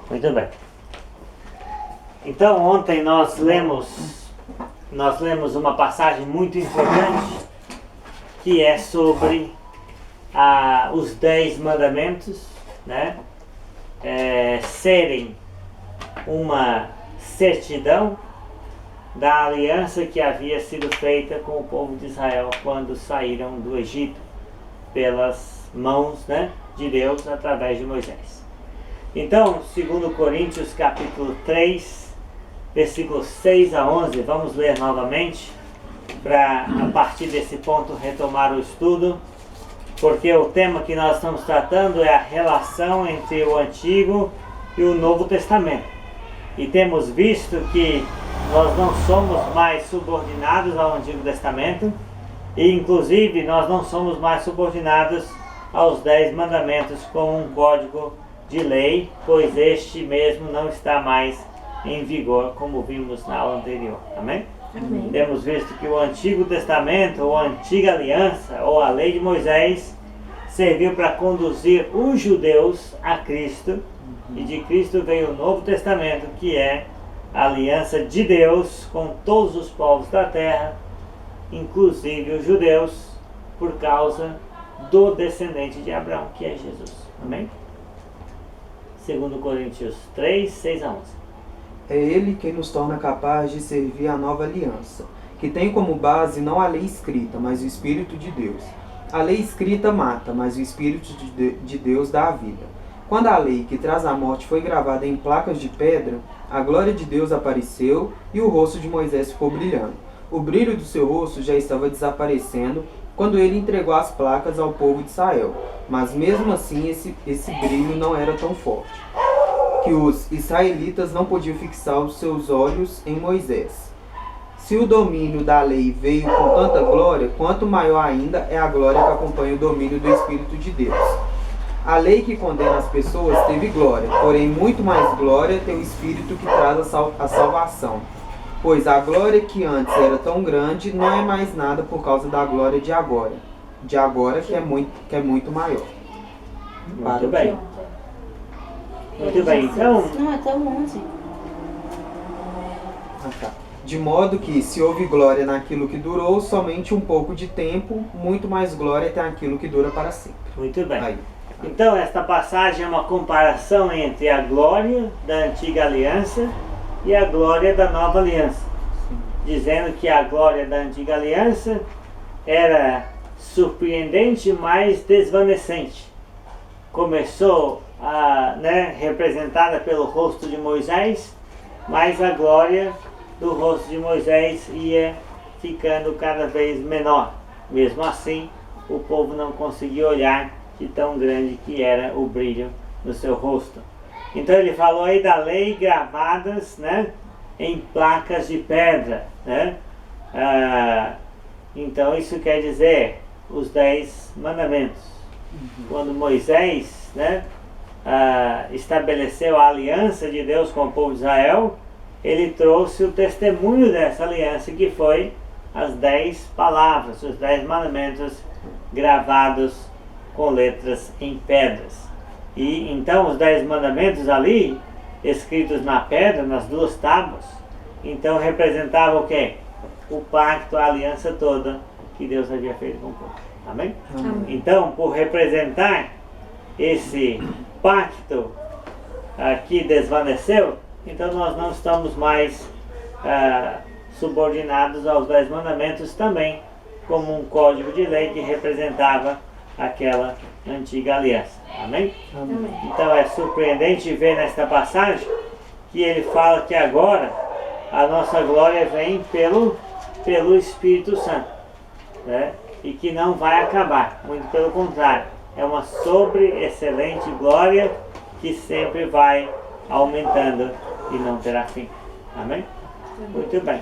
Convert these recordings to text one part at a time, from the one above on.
Muito bem. Então, ontem nós lemos uma passagem muito importante que é sobre os 10 mandamentos, né? Serem uma certidão da aliança que havia sido feita com o povo de Israel quando saíram do Egito pelas mãos, né, de Deus através de Moisés. Então, segundo Coríntios capítulo 3, versículos 6 a 11, vamos ler novamente para a partir desse ponto retomar o estudo, porque o tema que nós estamos tratando é a relação entre o Antigo e o Novo Testamento. E temos visto que nós não somos mais subordinados ao Antigo Testamento e inclusive nós não somos mais subordinados aos 10 mandamentos como um código de lei, pois este mesmo não está mais em vigor, como vimos na aula anterior. Amém? Amém. Temos visto que o Antigo Testamento, ou a Antiga Aliança, ou a Lei de Moisés, serviu para conduzir os judeus a Cristo, e de Cristo veio o Novo Testamento, que é a aliança de Deus com todos os povos da terra, inclusive os judeus, por causa do descendente de Abraão, que é Jesus. Amém? Segundo Coríntios 3, 6 a 11. É Ele quem nos torna capazes de servir a nova aliança, que tem como base não a lei escrita, mas o Espírito de Deus. A lei escrita mata, mas o Espírito de Deus dá a vida. Quando a lei que traz a morte foi gravada em placas de pedra, a glória de Deus apareceu e o rosto de Moisés ficou brilhando. O brilho do seu rosto já estava desaparecendo quando ele entregou as placas ao povo de Israel. Mas mesmo assim esse brilho não era tão forte, que os israelitas não podiam fixar os seus olhos em Moisés. Se o domínio da lei veio com tanta glória, quanto maior ainda é a glória que acompanha o domínio do Espírito de Deus. A lei que condena as pessoas teve glória, porém muito mais glória tem o Espírito que traz a salvação. Pois a glória que antes era tão grande não é mais nada por causa da glória de agora que é muito maior. Muito bem. Muito bem, então... Não, até o 11. De modo que, se houve glória naquilo que durou somente um pouco de tempo, muito mais glória tem aquilo que dura para sempre. Muito bem. Aí. Então, esta passagem é uma comparação entre a glória da antiga aliança e a glória da nova aliança. Dizendo que a glória da antiga aliança era surpreendente, mas desvanecente. Começou representada pelo rosto de Moisés, mas a glória do rosto de Moisés ia ficando cada vez menor. Mesmo assim, o povo não conseguia olhar de tão grande que era o brilho no seu rosto. Então ele falou aí da lei gravadas, né, em placas de pedra, né? Então isso quer dizer os 10 mandamentos. Quando Moisés, né, estabeleceu a aliança de Deus com o povo de Israel, ele trouxe o testemunho dessa aliança, que foi as 10 palavras, os 10 mandamentos gravados com letras em pedras. E então os 10 mandamentos ali, escritos na pedra, nas 2 tábuas, então representavam o quê? O pacto, a aliança toda que Deus havia feito com o povo. Amém? Amém. Então, por representar esse pacto que desvaneceu, então nós não estamos mais subordinados aos 10 mandamentos também, como um código de lei que representava aquela antiga aliança. Amém? Amém. Então é surpreendente ver nesta passagem que ele fala que agora a nossa glória vem pelo Espírito Santo, né? E que não vai acabar, muito pelo contrário, é uma excelente glória que sempre vai aumentando e não terá fim. Amém? Muito bem.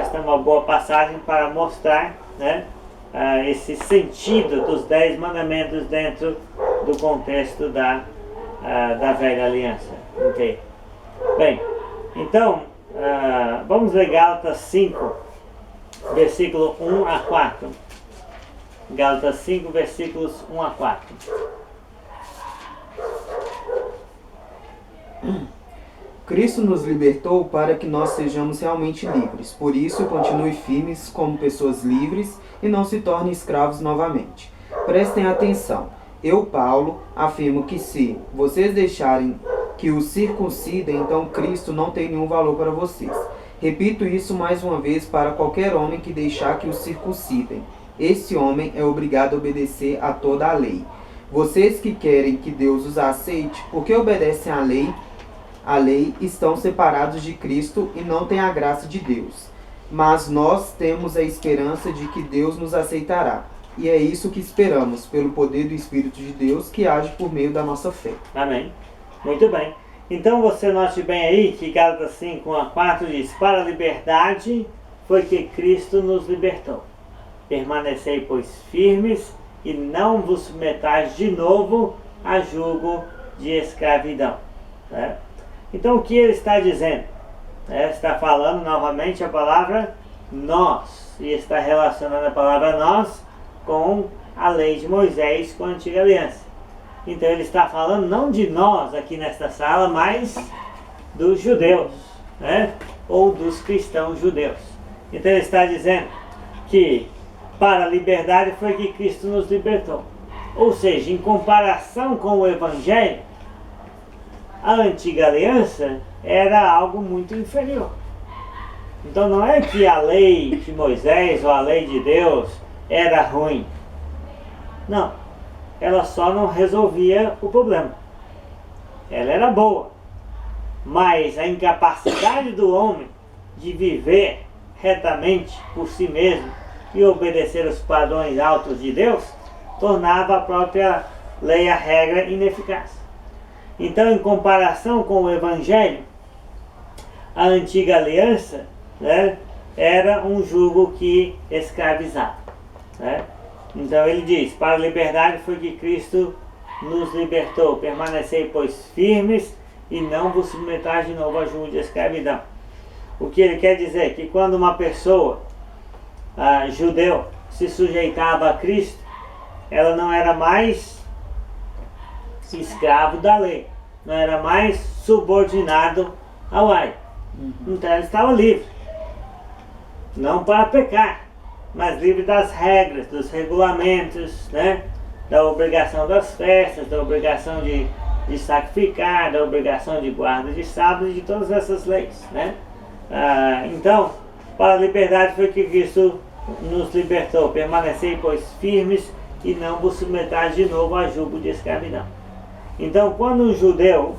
Esta é uma boa passagem para mostrar, né, esse sentido dos 10 mandamentos dentro do contexto da velha aliança. Ok? Bem, então, vamos ler Gálatas 5, versículo 1 a 4. Gálatas 5, versículos 1 a 4. Cristo nos libertou para que nós sejamos realmente livres. Por isso, continue firmes como pessoas livres e não se tornem escravos novamente. Prestem atenção. Eu, Paulo, afirmo que se vocês deixarem que os circuncidem, então Cristo não tem nenhum valor para vocês. Repito isso mais uma vez para qualquer homem que deixar que os circuncidem. Esse homem é obrigado a obedecer a toda a lei. Vocês que querem que Deus os aceite, porque obedecem à lei, estão separados de Cristo e não têm a graça de Deus. Mas nós temos a esperança de que Deus nos aceitará. E é isso que esperamos, pelo poder do Espírito de Deus que age por meio da nossa fé. Amém. Muito bem. Então você note bem aí que Gálatas 5:4 diz: para a liberdade foi que Cristo nos libertou. Permanecei, pois, firmes e não vos submetais de novo a jugo de escravidão. Né? Então o que ele está dizendo? Está falando novamente a palavra nós. E está relacionando a palavra nós com a lei de Moisés, com a antiga aliança. Então ele está falando não de nós aqui nesta sala, mas dos judeus, né? Ou dos cristãos judeus. Então ele está dizendo que para a liberdade foi que Cristo nos libertou. Ou seja, em comparação com o Evangelho, a antiga aliança era algo muito inferior. Então não é que a lei de Moisés ou a lei de Deus era ruim. Não. Ela só não resolvia o problema. Ela era boa. Mas a incapacidade do homem de viver retamente por si mesmo e obedecer os padrões altos de Deus tornava a própria lei, a regra, ineficaz. Então, em comparação com o Evangelho, a antiga aliança, né, era um jugo que escravizava. Né? Então ele diz: para a liberdade foi que Cristo nos libertou. Permanecei, pois, firmes e não vos submetais de novo a jugo de escravidão. O que ele quer dizer é que quando uma pessoa judeu se sujeitava a Cristo, ela não era mais escravo da lei, não era mais subordinado ao ai. Então ele estava livre, não para pecar, mas livre das regras, dos regulamentos, né? Da obrigação das festas, da obrigação de sacrificar, da obrigação de guarda de sábado e de todas essas leis, né? Então, para a liberdade foi que Cristo nos libertou. Permanecei, pois, firmes e não vos submetais de novo a jugo de escravidão. Então, quando um judeu,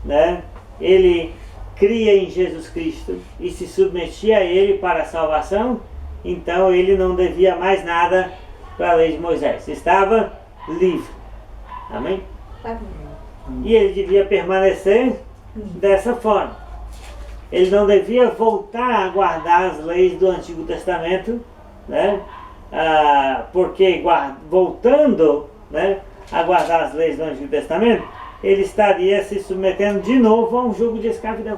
né, ele cria em Jesus Cristo e se submetia a ele para a salvação, então ele não devia mais nada para a lei de Moisés. Estava livre. Amém? E ele devia permanecer dessa forma. Ele não devia voltar a guardar as leis do Antigo Testamento, né? Porque voltando, né, a guardar as leis do Antigo Testamento, ele estaria se submetendo de novo a um jugo de escravidão.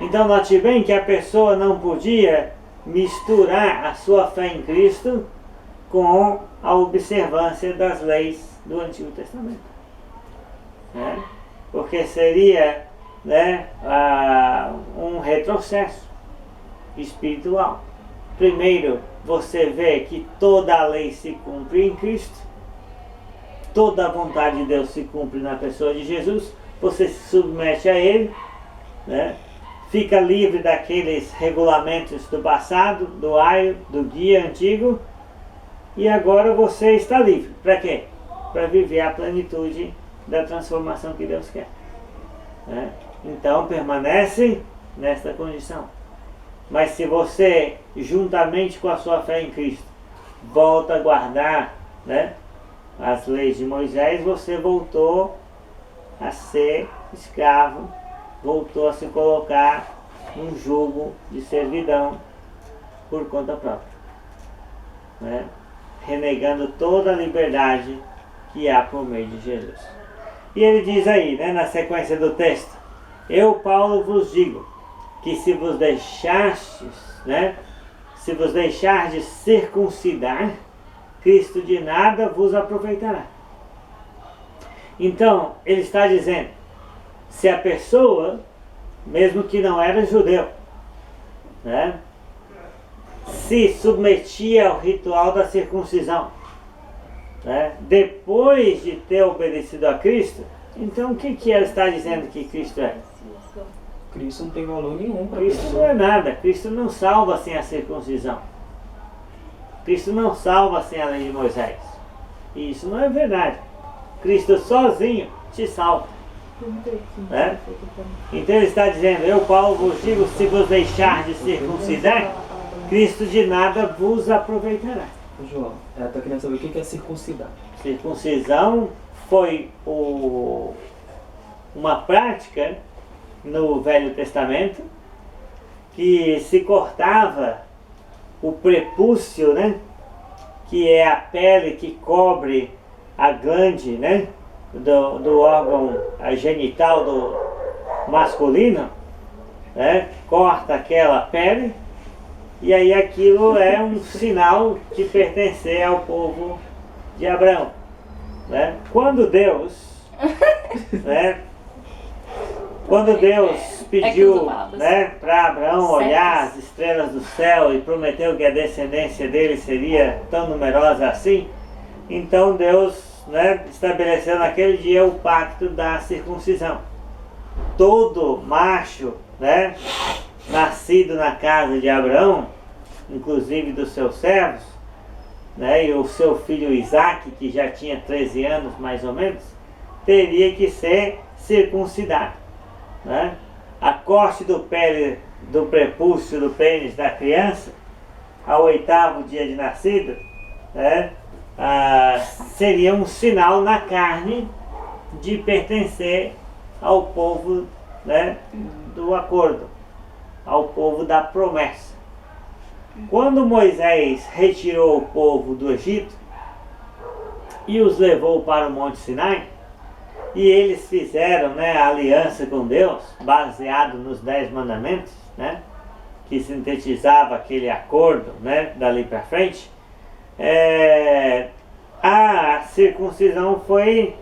Então note bem que a pessoa não podia misturar a sua fé em Cristo com a observância das leis do Antigo Testamento, né? Porque seria, né, um retrocesso espiritual. Primeiro, você vê que toda a lei se cumpre em Cristo, toda a vontade de Deus se cumpre na pessoa de Jesus, você se submete a Ele, né? Fica livre daqueles regulamentos do passado, do aio, do guia antigo, e agora você está livre. Para quê? Para viver a plenitude da transformação que Deus quer, né? Então permanece nesta condição. Mas se você, juntamente com a sua fé em Cristo, volta a guardar, né, as leis de Moisés, você voltou a ser escravo, voltou a se colocar num jugo de servidão por conta própria, né? Renegando toda a liberdade que há por meio de Jesus. E ele diz aí, né, na sequência do texto: eu, Paulo, vos digo que se vos deixastes, né, se vos deixardes circuncidar, Cristo de nada vos aproveitará. Então, ele está dizendo se a pessoa, mesmo que não era judeu, né, se submetia ao ritual da circuncisão, né, depois de ter obedecido a Cristo, então o que ela está dizendo que Cristo é? Cristo não tem valor nenhum para Cristo não pessoa. é nada. Cristo não salva sem a circuncisão. Cristo não salva sem a lei de Moisés. E isso não é verdade. Cristo sozinho te salva, né? Então ele está dizendo: eu, Paulo, vos digo, se vos deixar de circuncidar, Cristo de nada vos aproveitará. João, ela está querendo saber o que é circuncidar. Circuncisão foi uma prática no Velho Testamento que se cortava o prepúcio, né? Que é a pele que cobre a glande, né? do órgão genital do masculino, né? Corta aquela pele e aí aquilo é um sinal de pertencer ao povo de Abraão, né? Quando Deus, né? Quando Deus pediu, né, para Abraão olhar as estrelas do céu e prometeu que a descendência dele seria tão numerosa assim, então Deus, né, estabeleceu naquele dia o pacto da circuncisão. Todo macho, né, nascido na casa de Abraão, inclusive dos seus servos, né, e o seu filho Isaque, que já tinha 13 anos mais ou menos, teria que ser circuncidado, né? A corte do prepúcio do pênis da criança ao 8º dia de nascido, né, seria um sinal na carne de pertencer ao povo, né, do acordo, ao povo da promessa. Quando Moisés retirou o povo do Egito e os levou para o Monte Sinai, e eles fizeram, né, a aliança com Deus, baseado nos 10 mandamentos, né, que sintetizava aquele acordo, né, dali para frente, a circuncisão foi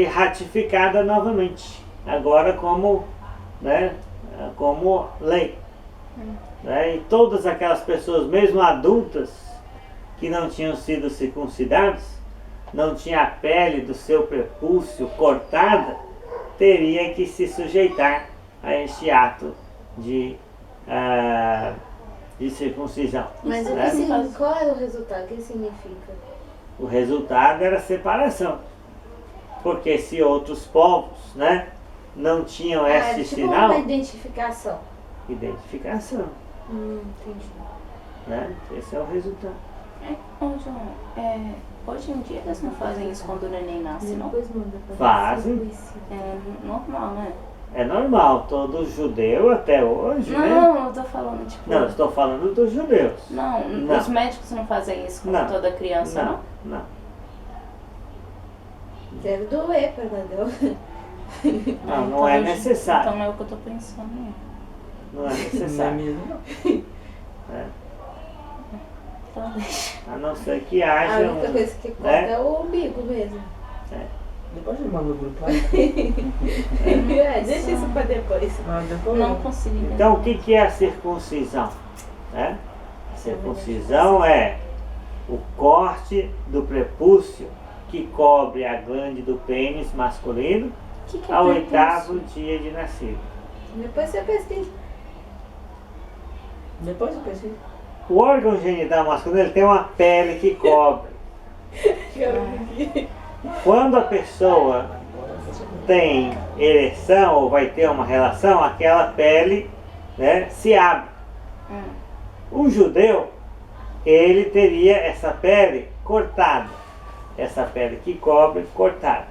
ratificada novamente, agora como, né, como lei. Né, e todas aquelas pessoas, mesmo adultas, que não tinham sido circuncidadas, não tinha a pele do seu prepúcio cortada, teria que se sujeitar a este ato de circuncisão. Mas né? qual é o resultado? O que significa? O resultado era separação. Porque se outros povos, né, não tinham esse tipo sinal... uma identificação. Identificação. Entendi. Né? Esse é o resultado. João, hoje em dia eles não fazem isso quando o neném nasce, não? Fazem. É normal, né? É normal, todo judeu até hoje, né? Não, eu tô falando tipo... Não, eu estou falando dos judeus. Não, os médicos não fazem isso com toda criança, não? Não. Deve doer para Deus. Não é necessário. Então não é o que eu tô pensando. Não é necessário. Então deixa. A não ser que A haja única coisa que conta é o umbigo mesmo. Depois ele manda no grupo lá. Deixa isso para depois. Não consigo entender. Então o que é a circuncisão? Né? A circuncisão é o corte do prepúcio que cobre a glande do pênis masculino Que é ao prepúcio? 8º dia de nascido. Depois você pesquisa. Depois eu pensei. O órgão genital masculino ele tem uma pele que cobre. Quando a pessoa tem ereção ou vai ter uma relação, aquela pele, né, se abre. O judeu, ele teria essa pele cortada. Essa pele que cobre, cortada.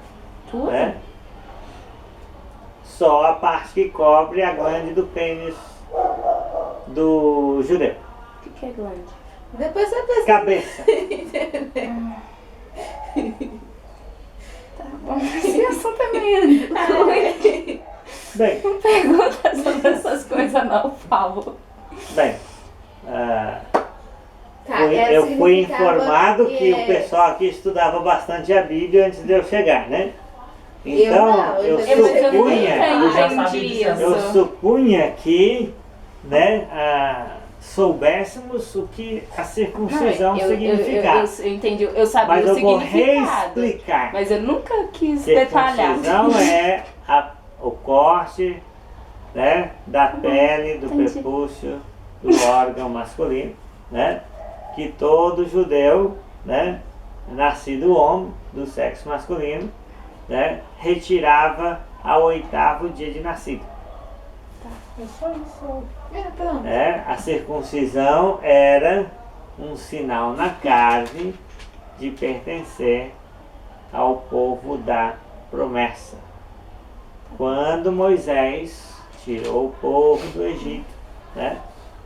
Tudo? Né? Só a parte que cobre a glande do pênis do judeu. O que é glande? Depois você pesquisa. Cabeça. Tá bom, esse assunto é meio doido. Bem, Não pergunta sobre essas coisas não, por favor. bem. Eu fui informado que o pessoal aqui estudava bastante a Bíblia antes de eu chegar, né? Então, eu eu Mas eu supunha, nunca já sabia entendi disso. eu isso. supunha que, né, soubéssemos o que a circuncisão Não, significava. eu entendi, eu sabia Mas o eu vou significado. reexplicar. Mas eu nunca quis detalhar. Circuncisão é o corte, né, da pele, do entendi. prepúcio, do órgão masculino, né, que todo judeu, né, nascido homem, do sexo masculino, né, retirava ao 8º dia de nascido. É só isso. Pronto. A circuncisão era um sinal na carne de pertencer ao povo da promessa. Quando Moisés tirou o povo do Egito, né,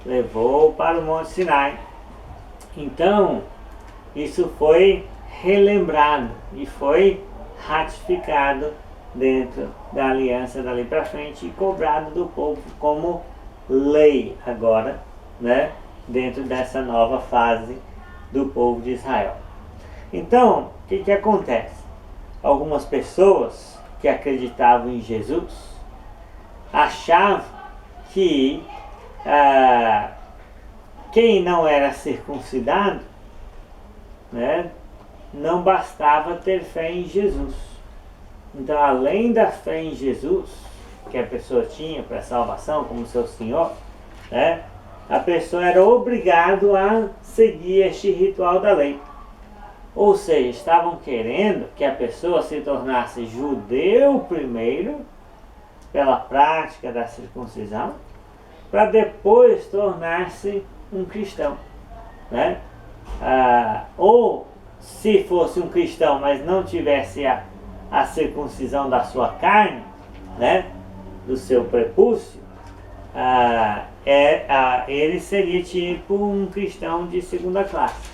levou para o Monte Sinai, então isso foi relembrado e foi ratificado dentro da aliança dali para frente e cobrado do povo como lei agora, né, dentro dessa nova fase do povo de Israel. Então, o que acontece? Algumas pessoas que acreditavam em Jesus achavam que quem não era circuncidado, né, não bastava ter fé em Jesus. Então, além da fé em Jesus, que a pessoa tinha para a salvação como seu Senhor, né, a pessoa era obrigada a seguir este ritual da lei. Ou seja, estavam querendo que a pessoa se tornasse judeu primeiro, pela prática da circuncisão, para depois tornar-se um cristão, né? Ou se fosse um cristão, mas não tivesse a circuncisão da sua carne, né, do seu prepúcio, ele seria tipo um cristão de segunda classe.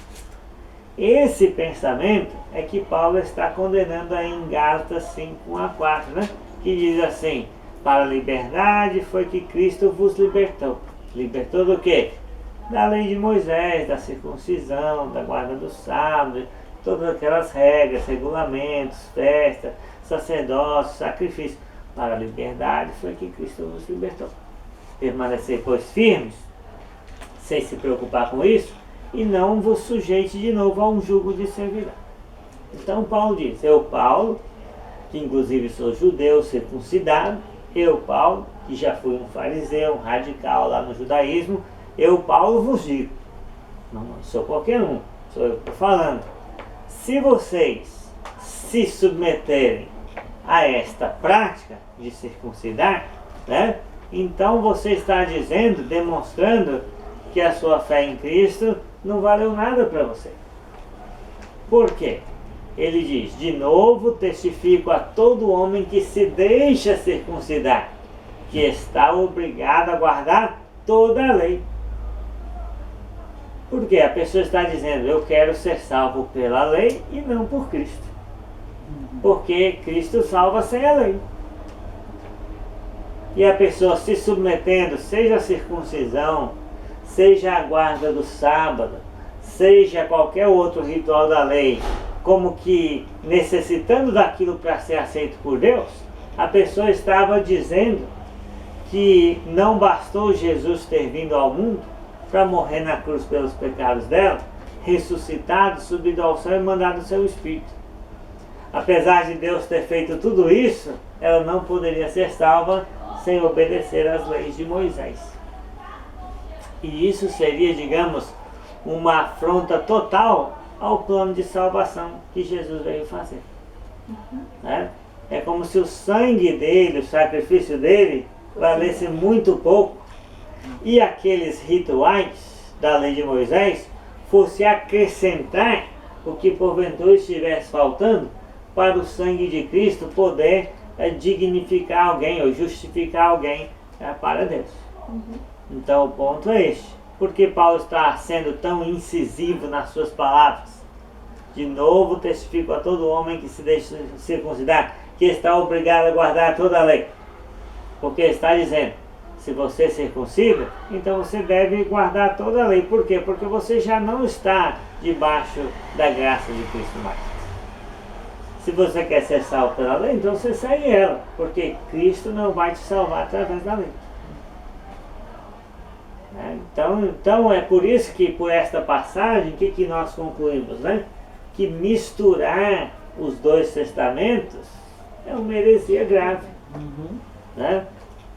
Esse pensamento é que Paulo está condenando aí em Gálatas 5:1-4, né, que diz assim: para a liberdade foi que Cristo vos libertou. Libertou do quê? Da lei de Moisés, da circuncisão, da guarda do sábado, todas aquelas regras, regulamentos, festas, sacerdócio, sacrifício. Para a liberdade foi que Cristo nos libertou. Permanecer, pois, firmes, sem se preocupar com isso, e não vos sujeite de novo a um jugo de servidão. Então Paulo diz: eu, Paulo, que inclusive sou judeu circuncidado, eu, Paulo, que já fui um fariseu, um radical lá no judaísmo, eu, Paulo, vos digo, não sou qualquer um, sou eu que estou falando, se vocês se submeterem a esta prática de circuncidar, né, então você está dizendo, demonstrando que a sua fé em Cristo não valeu nada para você. Por quê? Ele diz: de novo testifico a todo homem que se deixa circuncidar, que está obrigado a guardar toda a lei. Porque a pessoa está dizendo: eu quero ser salvo pela lei e não por Cristo. Porque Cristo salva sem a lei. E a pessoa se submetendo, seja a circuncisão, seja a guarda do sábado, seja qualquer outro ritual da lei, como que necessitando daquilo para ser aceito por Deus, a pessoa estava dizendo que não bastou Jesus ter vindo ao mundo para morrer na cruz pelos pecados dela, ressuscitado, subido ao céu e mandado o seu Espírito. Apesar de Deus ter feito tudo isso, ela não poderia ser salva sem obedecer às leis de Moisés. E isso seria, digamos, uma afronta total ao plano de salvação que Jesus veio fazer. Né? É como se o sangue dele, o sacrifício dele, valesse muito pouco e aqueles rituais da lei de Moisés fosse acrescentar o que porventura estivesse faltando para o sangue de Cristo poder dignificar alguém ou justificar alguém para Deus. Então o ponto é este. Por que Paulo está sendo tão incisivo nas suas palavras? De novo testifico a todo homem que se deixa circuncidar, que está obrigado a guardar toda a lei. Porque está dizendo: se você circuncida, então você deve guardar toda a lei. Por quê? Porque você já não está debaixo da graça de Cristo mais. Se você quer ser salvo pela lei, então você segue ela, porque Cristo não vai te salvar através da lei. Então é por isso que, por esta passagem, o que nós concluímos, né? Que misturar os dois testamentos é uma heresia grave. Né?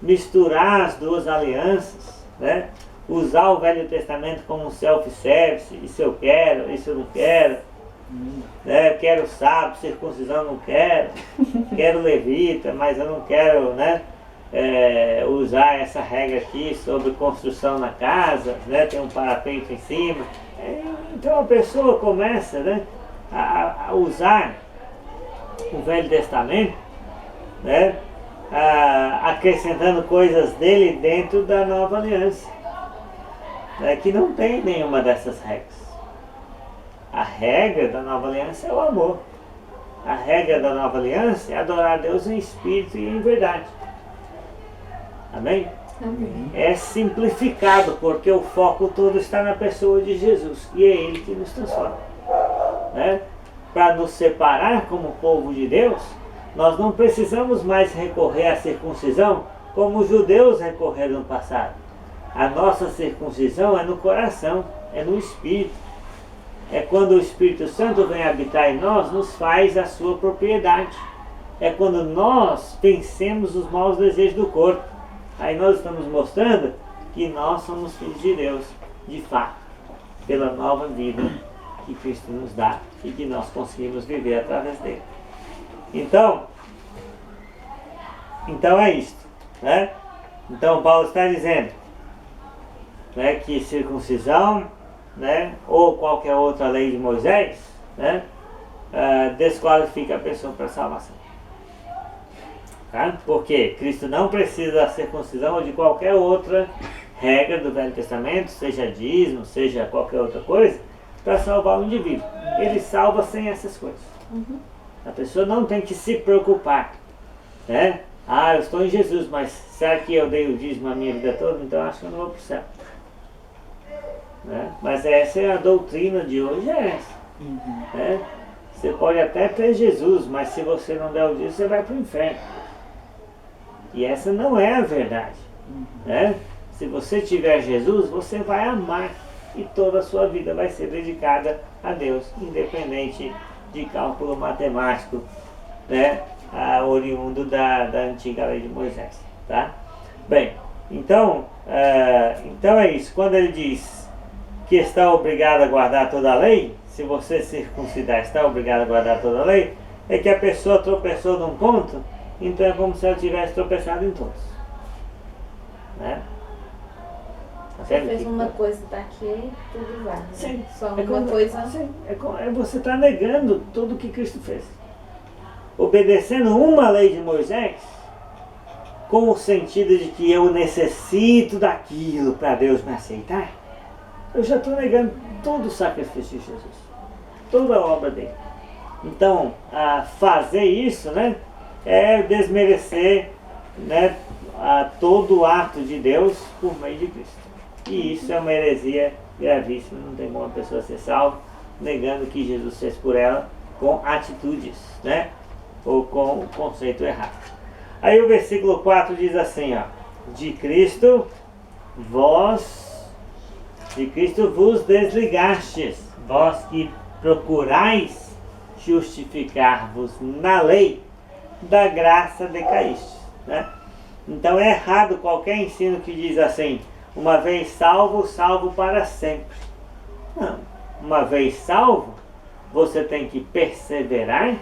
Misturar as duas alianças, né? Usar o Velho Testamento como um self-service, isso eu quero, isso eu não quero, né? Quero sábado, circuncisão não quero, quero levita, mas eu não quero, né? Usar essa regra aqui sobre construção na casa, né? Tem um parapeito em cima. Então a pessoa começa, né, a usar o Velho Testamento, né, acrescentando coisas dele dentro da Nova Aliança, né, que não tem nenhuma dessas regras. A regra da Nova Aliança é o amor. A regra da Nova Aliança é adorar a Deus em espírito e em verdade. Amém? Amém. É simplificado, porque o foco todo está na pessoa de Jesus, e é Ele que nos transforma, né? Para nos separar como povo de Deus, nós não precisamos mais recorrer à circuncisão como os judeus recorreram no passado. A nossa circuncisão é no coração, é no espírito. É quando o Espírito Santo vem habitar em nós, nos faz a sua propriedade. É quando nós vencemos os maus desejos do corpo. Aí nós estamos mostrando que nós somos filhos de Deus, de fato, pela nova vida que Cristo nos dá e que nós conseguimos viver através dele. Então é isto, né? Então Paulo está dizendo, né, que circuncisão, né, ou qualquer outra lei de Moisés, né, desqualifica a pessoa para a salvação. Tá? Porque Cristo não precisa da circuncisão ou de qualquer outra regra do Velho Testamento, seja dízimo, seja qualquer outra coisa, para salvar o indivíduo. Ele salva sem essas coisas. A pessoa não tem que se preocupar, né? Ah, eu estou em Jesus, mas será que eu dei o dízimo a minha vida toda? Então acho que eu não vou para o céu. Né? Mas essa é a doutrina de hoje, é essa. Né? Você pode até ter Jesus, mas se você não der o dízimo, você vai para o inferno. E essa não é a verdade. Né? Se você tiver Jesus, você vai amar e toda a sua vida vai ser dedicada a Deus, independente de cálculo matemático, né? Oriundo da antiga lei de Moisés. Tá? Bem, então é isso. Quando ele diz que está obrigado a guardar toda a lei, se você circuncidar, está obrigado a guardar toda a lei, é que a pessoa tropeçou num ponto, então é como se ela tivesse tropeçado em todos. Né? Você fez uma coisa daqui, tudo vai. Né? Sim. Só uma coisa. Sim. Você está negando tudo que Cristo fez. Obedecendo uma lei de Moisés, com o sentido de que eu necessito daquilo para Deus me aceitar, eu já estou negando todo o sacrifício de Jesus, toda a obra dele. Então, fazer isso, né, é desmerecer, né, todo o ato de Deus por meio de Cristo. E isso é uma heresia gravíssima. Não tem como uma pessoa ser salva negando o que Jesus fez por ela com atitudes, né, ou com o conceito errado. Aí o versículo 4 diz assim, ó: de Cristo vos desligastes, vós que procurais justificar-vos na lei, da graça decaístes. Né? Então é errado qualquer ensino que diz assim, uma vez salvo, salvo para sempre. Não. Uma vez salvo, você tem que perseverar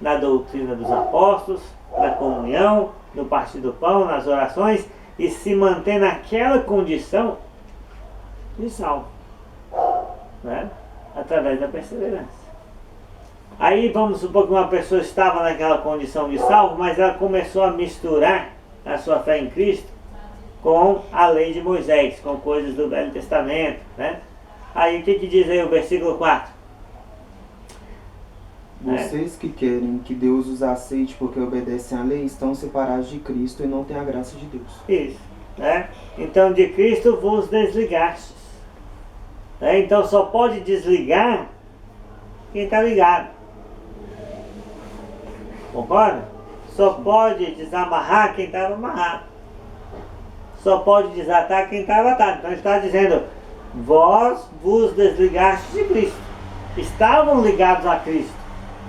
na doutrina dos apóstolos, na comunhão, no partir do pão, nas orações, e se manter naquela condição de salvo, né? Através da perseverança. Aí vamos supor que uma pessoa estava naquela condição de salvo, mas ela começou a misturar a sua fé em Cristo com a lei de Moisés, com coisas do Velho Testamento, né? Aí o que diz aí o versículo 4? Vocês que querem que Deus os aceite porque obedecem à lei, estão separados de Cristo e não têm a graça de Deus. Isso, né? Então de Cristo vos desligastes. Né? Então só pode desligar quem está ligado. Concorda? Só pode desamarrar quem estava amarrado. Só pode desatar quem estava atado. Então ele está dizendo, vós vos desligastes de Cristo. Estavam ligados a Cristo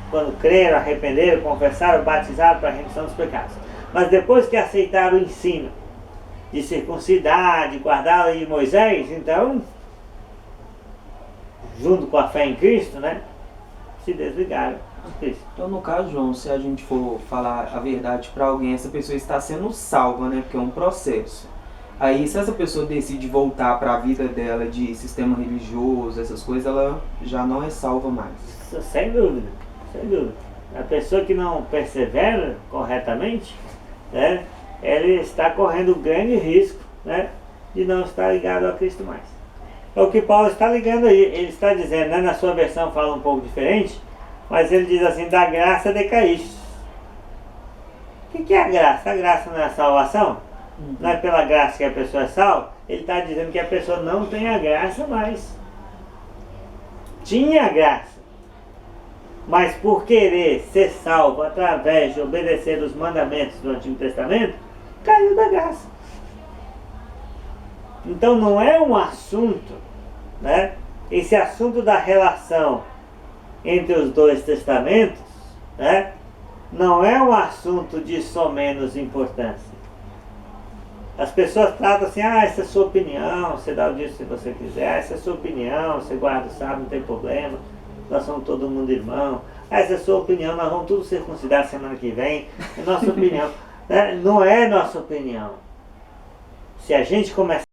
quando creram, arrependeram, confessaram, batizaram para a remissão dos pecados. Mas depois que aceitaram o ensino de circuncidar, de guardar a lei de Moisés, então, junto com a fé em Cristo, né, se desligaram de Cristo. Então, no caso, João, se a gente for falar a verdade para alguém, essa pessoa está sendo salva, né? Porque é um processo. Aí, se essa pessoa decide voltar para a vida dela de sistema religioso, essas coisas, ela já não é salva mais. Sem dúvida, sem dúvida. A pessoa que não persevera corretamente, né, ela está correndo grande risco, né, de não estar ligado a Cristo mais. É o que Paulo está ligando aí. Ele está dizendo, né, na sua versão fala um pouco diferente, mas ele diz assim, da graça decaíste. O que é a graça? A graça não é a salvação? Não é pela graça que a pessoa é salva? Ele está dizendo que a pessoa não tem a graça mais. Tinha a graça, mas por querer ser salvo através de obedecer os mandamentos do Antigo Testamento, caiu da graça. Então não é um assunto, né? Esse assunto da relação entre os dois testamentos, né, não é um assunto de somenos importância. As pessoas tratam assim, essa é a sua opinião, você dá o dia se você quiser, essa é a sua opinião, você guarda o sábado, não tem problema, nós somos todo mundo irmão, essa é a sua opinião, nós vamos tudo circuncidar semana que vem, é nossa opinião. Não é nossa opinião. Se a gente começar